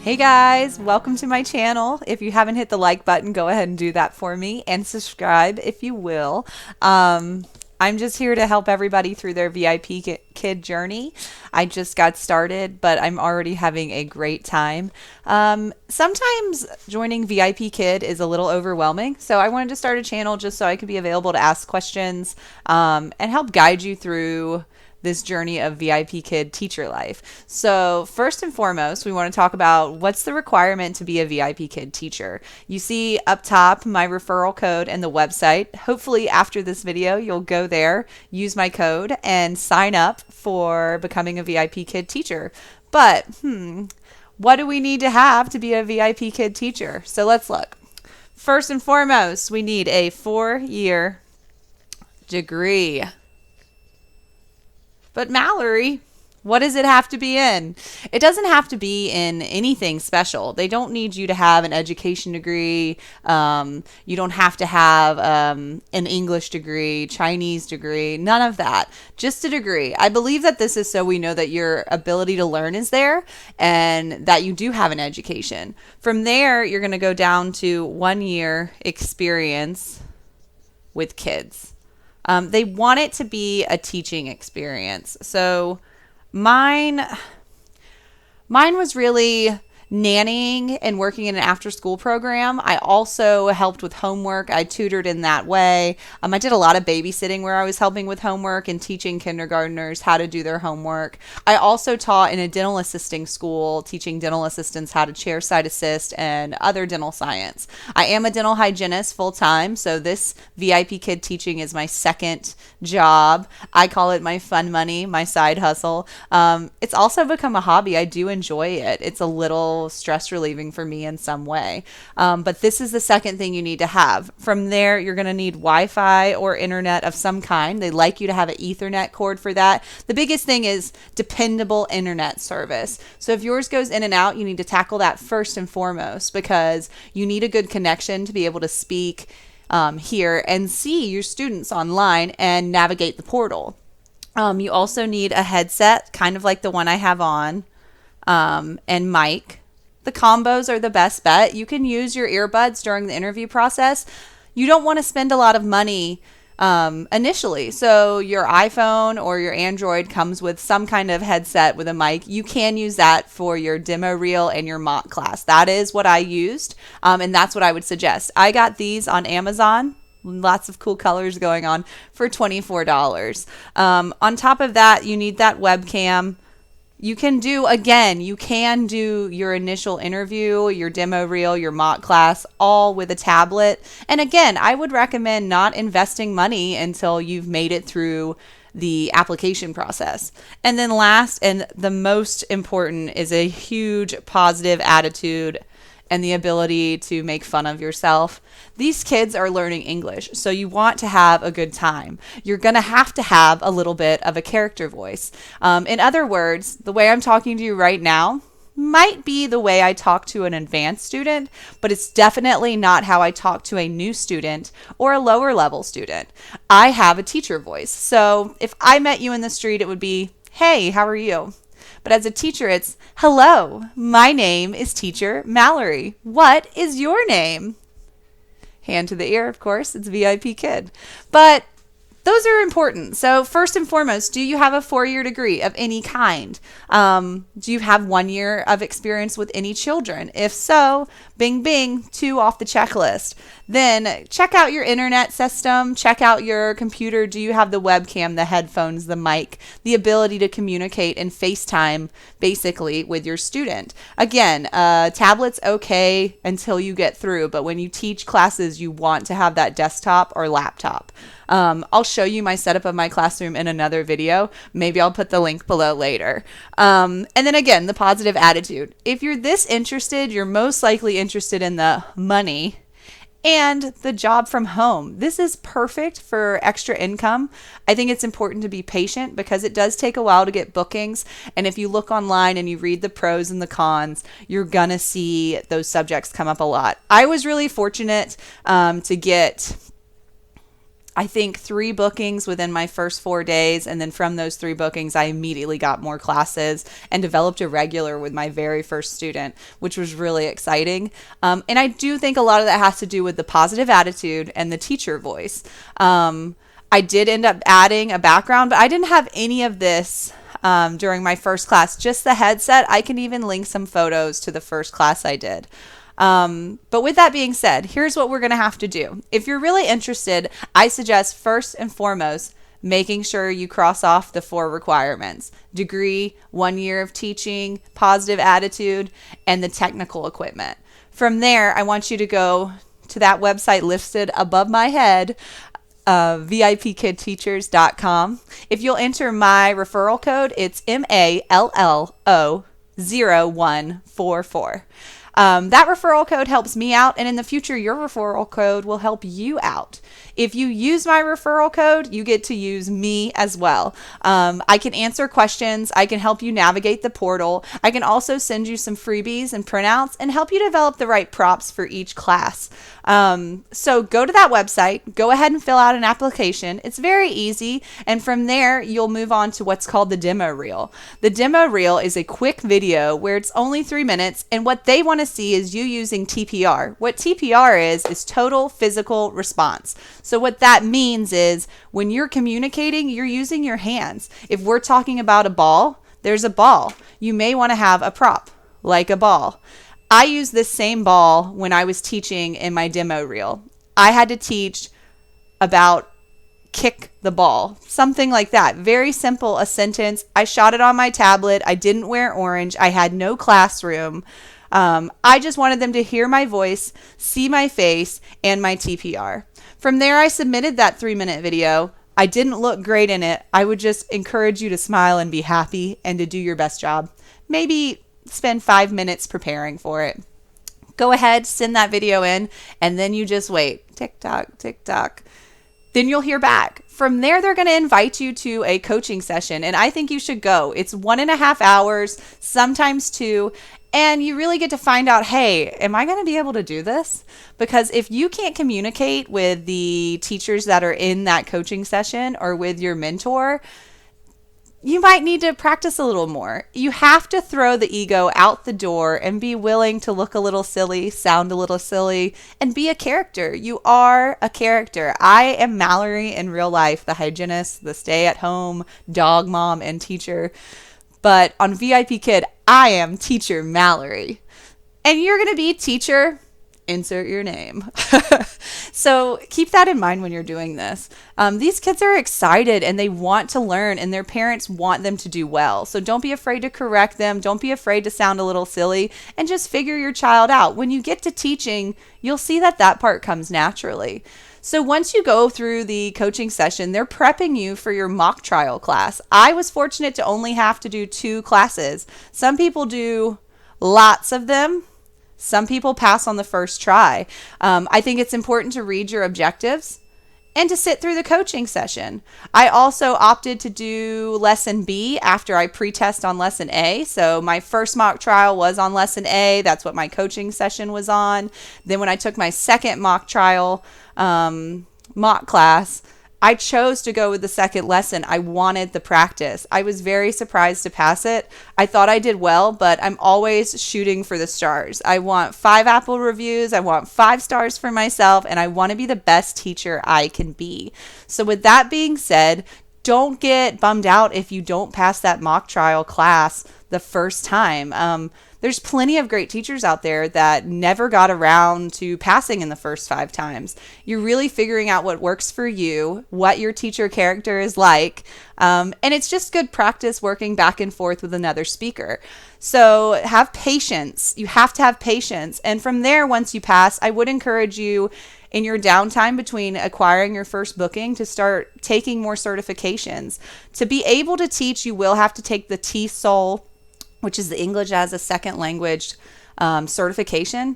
Hey guys, welcome to my channel. If you haven't hit the like button, go ahead and do that for me and subscribe if you will. I'm just here to help everybody through their VIP kid journey. I just got started, but I'm already having a great time. Sometimes joining VIP Kid is a little overwhelming, so I wanted to start a channel just so I could be available to ask questions and help guide you through this journey of VIP Kid teacher life. So first and foremost, we want to talk about what's the requirement to be a VIP Kid teacher. You see up top my referral code and the website. Hopefully after this video, you'll go there, use my code, and sign up for becoming a VIP Kid teacher. But, what do we need to have to be a VIP Kid teacher? So let's look. First and foremost, we need a 4-year degree. But Mallory, what does it have to be in? It doesn't have to be in anything special. They don't need you to have an education degree. You don't have to have an English degree, Chinese degree, none of that. Just a degree. I believe that this is so we know that your ability to learn is there and that you do have an education. From there, you're going to go down to 1 year experience with kids. They want it to be a teaching experience. So mine was really nannying and working in an after-school program. I also helped with homework. I tutored in that way. I did a lot of babysitting where I was helping with homework and teaching kindergartners how to do their homework. I also taught in a dental assisting school, teaching dental assistants how to chair-side assist and other dental science. I am a dental hygienist full-time, so this VIP Kid teaching is my second job. I call it my fun money, my side hustle. It's also become a hobby. I do enjoy it. It's a little stress relieving for me in some way. But this is the second thing you need to have. From there, you're going to need Wi-Fi or internet of some kind. They like you to have an Ethernet cord for that. The biggest thing is dependable internet service. So if yours goes in and out, you need to tackle that first and foremost because you need a good connection to be able to speak here and see your students online and navigate the portal. You also need a headset, kind of like the one I have on, and mic. The combos are the best bet. You can use your earbuds during the interview process. You don't want to spend a lot of money initially. So your iPhone or your Android comes with some kind of headset with a mic. You can use that for your demo reel and your mock class. That is what I used, and that's what I would suggest. I got these on Amazon. Lots of cool colors going on for $24. On top of that, you need that webcam. You can do your initial interview, your demo reel, your mock class, all with a tablet. And again, I would recommend not investing money until you've made it through the application process. And then last and the most important is a huge positive attitude and the ability to make fun of yourself. These kids are learning English, so you want to have a good time. You're going to have a little bit of a character voice. In other words, the way I'm talking to you right now might be the way I talk to an advanced student, but it's definitely not how I talk to a new student or a lower level student. I have a teacher voice. So if I met you in the street, it would be, "Hey, how are you?" But as a teacher, it's, "Hello, my name is Teacher Mallory. What is your name?" Hand to the ear, of course, it's VIP Kid. But those are important. So first and foremost, do you have a 4-year degree of any kind? Do you have 1 year of experience with any children? If so, bing, bing, 2 off the checklist. Then check out your internet system, check out your computer. Do you have the webcam, the headphones, the mic, the ability to communicate and FaceTime basically with your student? Again, tablet's okay until you get through, but when you teach classes, you want to have that desktop or laptop. I'll show you my setup of my classroom in another video. Maybe I'll put the link below later. And then again, the positive attitude. If you're this interested, you're most likely interested in the money and the job from home. This is perfect for extra income. I think it's important to be patient because it does take a while to get bookings. And if you look online and you read the pros and the cons, you're gonna see those subjects come up a lot. I was really fortunate to get I think 3 bookings within my first 4 days. And then from those 3 bookings, I immediately got more classes and developed a regular with my very first student, which was really exciting. And I do think a lot of that has to do with the positive attitude and the teacher voice. I did end up adding a background, but I didn't have any of this during my first class, just the headset. I can even link some photos to the first class I did. But with that being said, here's what we're going to have to do. If you're really interested, I suggest first and foremost, making sure you cross off the 4 requirements: degree, 1 year of teaching, positive attitude, and the technical equipment. From there, I want you to go to that website listed above my head, VIPKidTeachers.com. If you'll enter my referral code, it's MALLO0144. That referral code helps me out, and in the future, your referral code will help you out. If you use my referral code, you get to use me as well. I can answer questions. I can help you navigate the portal. I can also send you some freebies and printouts and help you develop the right props for each class. So go to that website, go ahead and fill out an application. It's very easy. And from there, you'll move on to what's called the demo reel. The demo reel is a quick video where it's only 3 minutes. And what they want to see is you using TPR. What TPR is total physical response. So what that means is when you're communicating, you're using your hands. If we're talking about a ball, there's a ball. You may want to have a prop like a ball. I used this same ball when I was teaching in my demo reel. I had to teach about kick the ball, something like that. Very simple, a sentence. I shot it on my tablet. I didn't wear orange. I had no classroom. I just wanted them to hear my voice, see my face, and my TPR. From there, I submitted that 3-minute video. I didn't look great in it. I would just encourage you to smile and be happy and to do your best job. Maybe spend 5 minutes preparing for it. Go ahead, send that video in, and then you just wait. Tick tock, tick tock. Then you'll hear back. From there, they're going to invite you to a coaching session, and I think you should go. It's 1.5 hours, sometimes 2, and you really get to find out, hey, am I going to be able to do this? Because if you can't communicate with the teachers that are in that coaching session or with your mentor, you might need to practice a little more. You have to throw the ego out the door and be willing to look a little silly, sound a little silly, and be a character. You are a character. I am Mallory in real life, the hygienist, the stay-at-home dog mom and teacher. But on VIP Kid, I am Teacher Mallory. And you're going to be teacher, insert your name. So keep that in mind when you're doing this. These kids are excited and they want to learn, and their parents want them to do well. So don't be afraid to correct them. Don't be afraid to sound a little silly, and just figure your child out. When you get to teaching, you'll see that that part comes naturally. So once you go through the coaching session, they're prepping you for your mock trial class. I was fortunate to only have to do 2 classes. Some people do lots of them. Some people pass on the first try. I think it's important to read your objectives and to sit through the coaching session. I also opted to do lesson B after I pre-test on lesson A. So my first mock trial was on lesson A. That's what my coaching session was on. Then when I took my second mock trial mock class, I chose to go with the second lesson. I wanted the practice. I was very surprised to pass it. I thought I did well, but I'm always shooting for the stars. I want 5 Apple reviews. I want 5 stars for myself, and I want to be the best teacher I can be. So with that being said, don't get bummed out if you don't pass that mock trial class the first time. There's plenty of great teachers out there that never got around to passing in the first 5 times. You're really figuring out what works for you, what your teacher character is like, and it's just good practice working back and forth with another speaker. So have patience. You have to have patience. And from there, once you pass, I would encourage you in your downtime between acquiring your first booking to start taking more certifications. To be able to teach, you will have to take the TESOL, which is the English as a Second Language certification.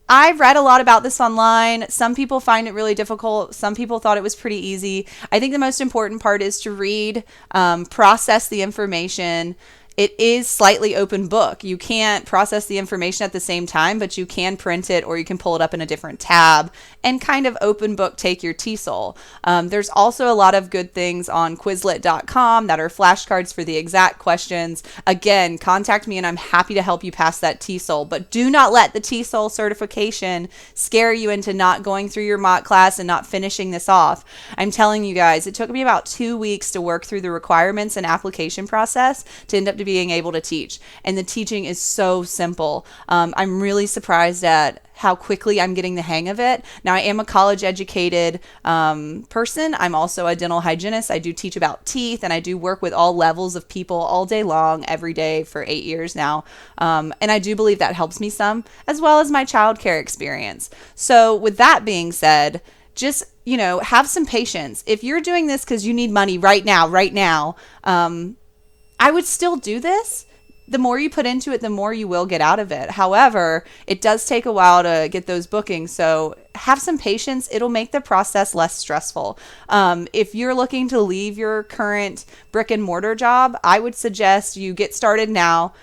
I've read a lot about this online. Some people find it really difficult. Some people thought it was pretty easy. I think the most important part is to read, process the information, it is slightly open book. You can't process the information at the same time, but you can print it or you can pull it up in a different tab and kind of open book take your TESOL. There's also a lot of good things on Quizlet.com that are flashcards for the exact questions. Again, contact me and I'm happy to help you pass that TESOL, but do not let the TESOL certification scare you into not going through your mock class and not finishing this off. I'm telling you guys, it took me about 2 weeks to work through the requirements and application process to end up being able to teach. And the teaching is so simple. I'm really surprised at how quickly I'm getting the hang of it. Now, I am a college educated person. I'm also a dental hygienist. I do teach about teeth and I do work with all levels of people all day long, every day for 8 years now. And I do believe that helps me some, as well as my childcare experience. So with that being said, just, have some patience. If you're doing this because you need money right now, I would still do this. The more you put into it, the more you will get out of it. However, it does take a while to get those bookings. So have some patience. It'll make the process less stressful. If you're looking to leave your current brick and mortar job, I would suggest you get started now.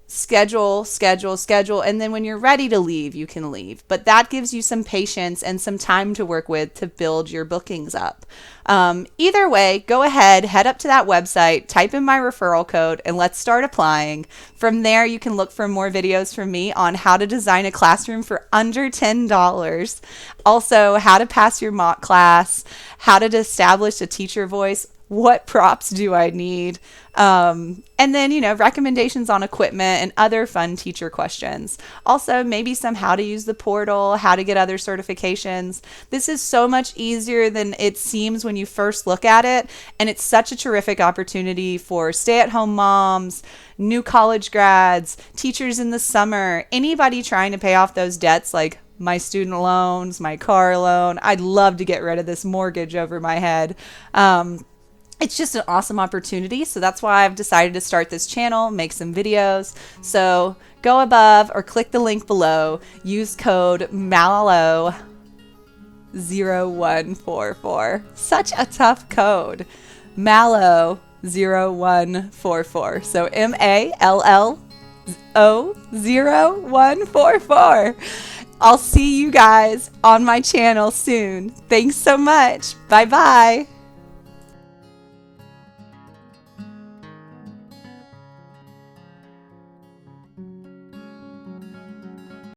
Schedule, and then when you're ready to leave, you can leave. But that gives you some patience and some time to work with to build your bookings up. Either way, go ahead, head up to that website, type in my referral code, and let's start applying. From there, you can look for more videos from me on how to design a classroom for under $10. Also, how to pass your mock class, how to establish a teacher voice, what props do I need? And then, recommendations on equipment and other fun teacher questions. Also, maybe some how to use the portal, how to get other certifications. This is so much easier than it seems when you first look at it. And it's such a terrific opportunity for stay-at-home moms, new college grads, teachers in the summer, anybody trying to pay off those debts like my student loans, my car loan. I'd love to get rid of this mortgage over my head. It's just an awesome opportunity. So that's why I've decided to start this channel, make some videos. So go above or click the link below. Use code MALLO0144. Such a tough code. MALLO0144. So MALLO0144. I'll see you guys on my channel soon. Thanks so much. Bye-bye.